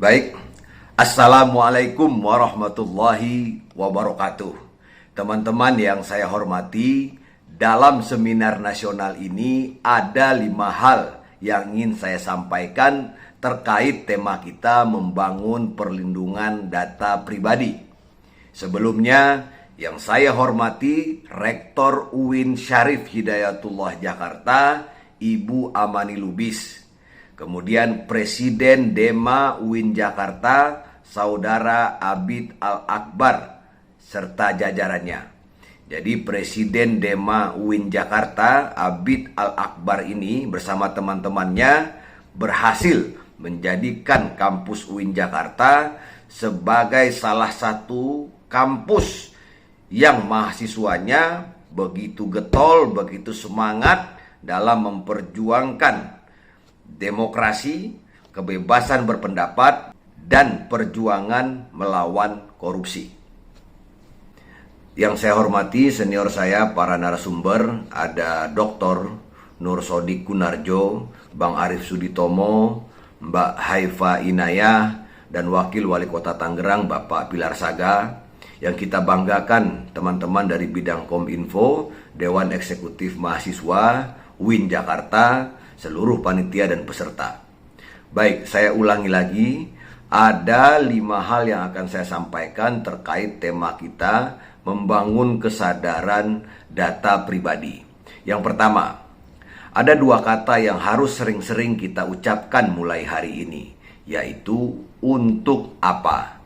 Baik, Assalamualaikum warahmatullahi wabarakatuh. Teman-teman yang saya hormati, dalam seminar nasional ini ada 5 hal yang ingin saya sampaikan terkait tema kita membangun perlindungan data pribadi. Sebelumnya, yang saya hormati Rektor UIN Syarif Hidayatullah Jakarta, Ibu Amani Lubis. Kemudian Presiden Dema UIN Jakarta, Saudara Abid Al-Akbar, serta jajarannya. Jadi Presiden Dema UIN Jakarta, Abid Al-Akbar ini bersama teman-temannya berhasil menjadikan kampus UIN Jakarta sebagai salah satu kampus yang mahasiswanya begitu getol, begitu semangat dalam memperjuangkan demokrasi, kebebasan berpendapat, dan perjuangan melawan korupsi. Yang saya hormati senior saya, para narasumber, ada Dr. Nur Sodik Gunarjo, Bang Arif Suditomo, Mbak Haifa Inayah, dan Wakil Wali Kota Tangerang, Bapak Pilar Saga. Yang kita banggakan teman-teman dari bidang Kominfo, Dewan Eksekutif Mahasiswa, UIN Jakarta, seluruh panitia dan peserta. Baik, saya ulangi lagi, ada 5 hal yang akan saya sampaikan terkait tema kita membangun kesadaran data pribadi. Yang pertama, ada 2 kata yang harus sering-sering kita ucapkan mulai hari ini, yaitu untuk apa.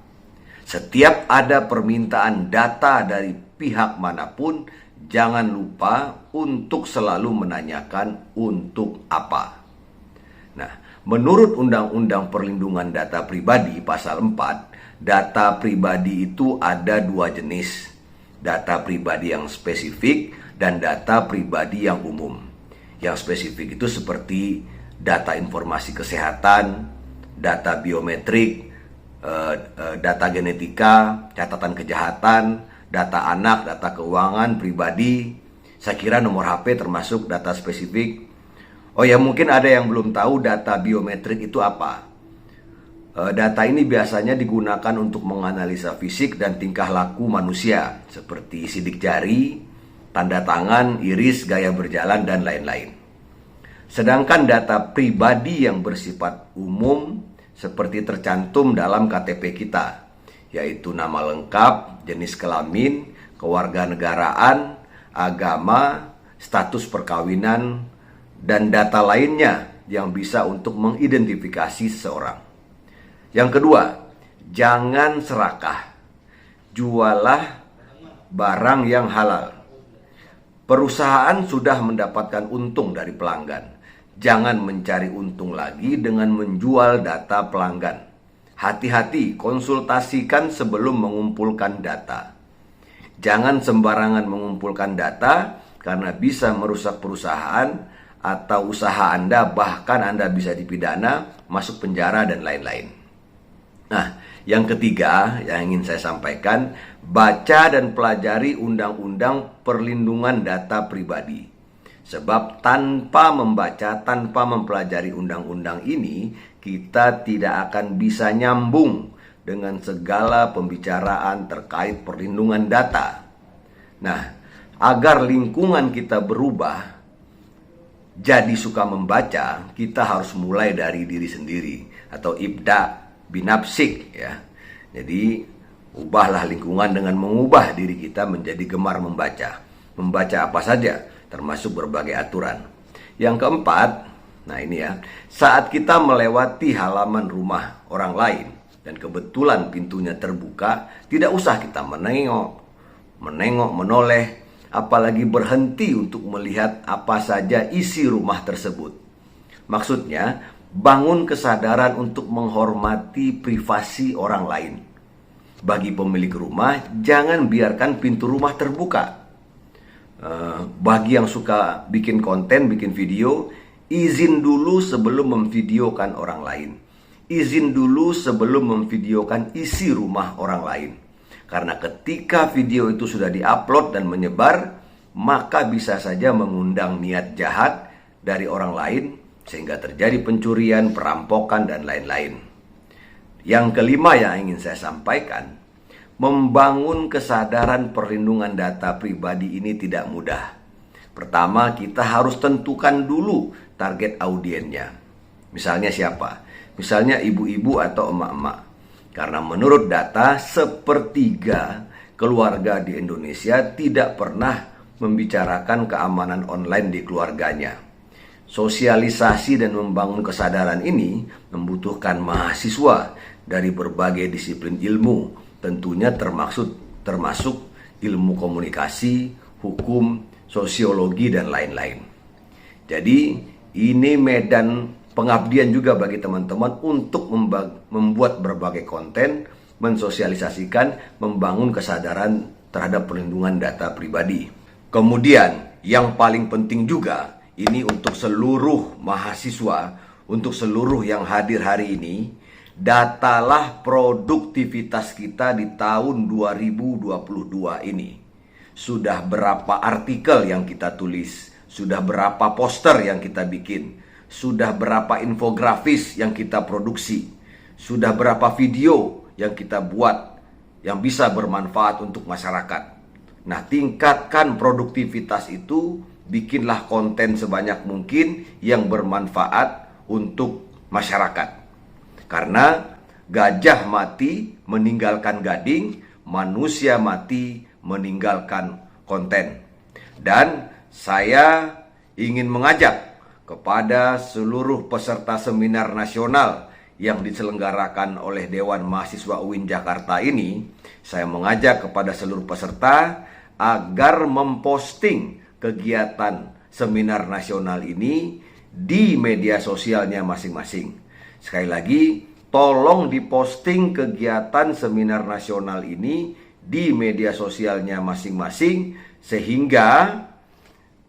Setiap ada permintaan data dari pihak manapun, jangan lupa untuk selalu menanyakan untuk apa. Nah, menurut Undang-Undang Perlindungan Data Pribadi Pasal 4, data pribadi itu ada 2 jenis. Data pribadi yang spesifik dan data pribadi yang umum. Yang spesifik itu seperti data informasi kesehatan, data biometrik, data genetika, catatan kejahatan, data anak, data keuangan pribadi. Saya kira nomor HP termasuk data spesifik. Oh ya, mungkin ada yang belum tahu data biometrik itu apa. Data ini biasanya digunakan untuk menganalisa fisik dan tingkah laku manusia, seperti sidik jari, tanda tangan, iris, gaya berjalan, dan lain-lain. Sedangkan data pribadi yang bersifat umum seperti tercantum dalam KTP kita, yaitu nama lengkap, jenis kelamin, kewarganegaraan, agama, status perkawinan, dan data lainnya yang bisa untuk mengidentifikasi seseorang. Yang kedua, jangan serakah. Jualah barang yang halal. Perusahaan sudah mendapatkan untung dari pelanggan. Jangan mencari untung lagi dengan menjual data pelanggan. Hati-hati, konsultasikan sebelum mengumpulkan data. Jangan sembarangan mengumpulkan data karena bisa merusak perusahaan atau usaha Anda, bahkan Anda bisa dipidana, masuk penjara, dan lain-lain. Nah, yang ketiga yang ingin saya sampaikan, baca dan pelajari Undang-Undang Perlindungan Data Pribadi. Sebab tanpa membaca, tanpa mempelajari undang-undang ini, kita tidak akan bisa nyambung dengan segala pembicaraan terkait perlindungan data. Nah, agar lingkungan kita berubah, jadi suka membaca, kita harus mulai dari diri sendiri, atau ibda binafsik ya. Jadi, ubahlah lingkungan dengan mengubah diri kita menjadi gemar membaca. Membaca apa saja, termasuk berbagai aturan. Yang keempat, nah ini ya, saat kita melewati halaman rumah orang lain dan kebetulan pintunya terbuka, tidak usah kita menengok, menoleh, apalagi berhenti untuk melihat apa saja isi rumah tersebut. Maksudnya, bangun kesadaran untuk menghormati privasi orang lain. Bagi pemilik rumah, jangan biarkan pintu rumah terbuka. Bagi yang suka bikin konten, bikin video, izin dulu sebelum memvideokan orang lain. Izin dulu sebelum memvideokan isi rumah orang lain. Karena ketika video itu sudah diupload dan menyebar, maka bisa saja mengundang niat jahat dari orang lain, sehingga terjadi pencurian, perampokan, dan lain-lain. Yang kelima yang ingin saya sampaikan, membangun kesadaran perlindungan data pribadi ini tidak mudah. Pertama, kita harus tentukan dulu target audiennya. Misalnya siapa? Misalnya ibu-ibu atau emak-emak. Karena menurut data, sepertiga keluarga di Indonesia tidak pernah membicarakan keamanan online di keluarganya. Sosialisasi dan membangun kesadaran ini membutuhkan mahasiswa dari berbagai disiplin ilmu, tentunya termasuk ilmu komunikasi, hukum, sosiologi, dan lain-lain. Jadi ini medan pengabdian juga bagi teman-teman untuk membuat berbagai konten, mensosialisasikan, membangun kesadaran terhadap perlindungan data pribadi. Kemudian yang paling penting juga, ini untuk seluruh mahasiswa, untuk seluruh yang hadir hari ini, datalah produktivitas kita di tahun 2022 ini. Sudah berapa artikel yang kita tulis, sudah berapa poster yang kita bikin, sudah berapa infografis yang kita produksi, sudah berapa video yang kita buat yang bisa bermanfaat untuk masyarakat. Nah, tingkatkan produktivitas itu, bikinlah konten sebanyak mungkin yang bermanfaat untuk masyarakat. Karena gajah mati meninggalkan gading, manusia mati meninggalkan konten. Dan saya ingin mengajak kepada seluruh peserta seminar nasional yang diselenggarakan oleh Dewan Mahasiswa UIN Jakarta ini, saya mengajak kepada seluruh peserta agar memposting kegiatan seminar nasional ini di media sosialnya masing-masing. Sekali lagi, tolong diposting kegiatan seminar nasional ini di media sosialnya masing-masing sehingga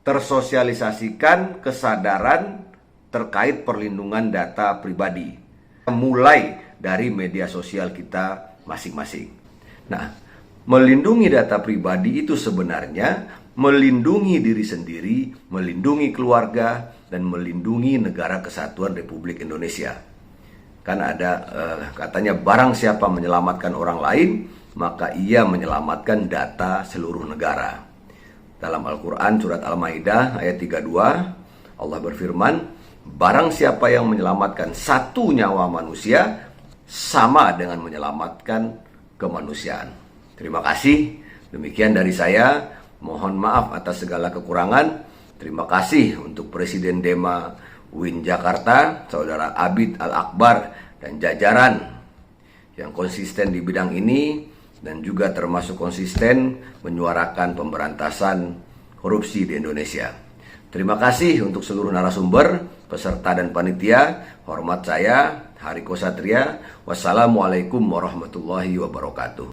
tersosialisasikan kesadaran terkait perlindungan data pribadi, mulai dari media sosial kita masing-masing. Nah, melindungi data pribadi itu sebenarnya melindungi diri sendiri, melindungi keluarga, dan melindungi negara kesatuan Republik Indonesia. Kan ada katanya, barang siapa menyelamatkan orang lain, maka ia menyelamatkan data seluruh negara. Dalam Al-Quran surat Al-Maidah ayat 32, Allah berfirman, barang siapa yang menyelamatkan satu nyawa manusia, sama dengan menyelamatkan kemanusiaan. Terima kasih. Demikian dari saya. Mohon maaf atas segala kekurangan. Terima kasih untuk Presiden Dema UIN Jakarta, Saudara Abid Al-Akbar, dan jajaran yang konsisten di bidang ini, dan juga termasuk konsisten menyuarakan pemberantasan korupsi di Indonesia. Terima kasih untuk seluruh narasumber, peserta, dan panitia. Hormat saya, Hariko Satria. Wassalamualaikum warahmatullahi wabarakatuh.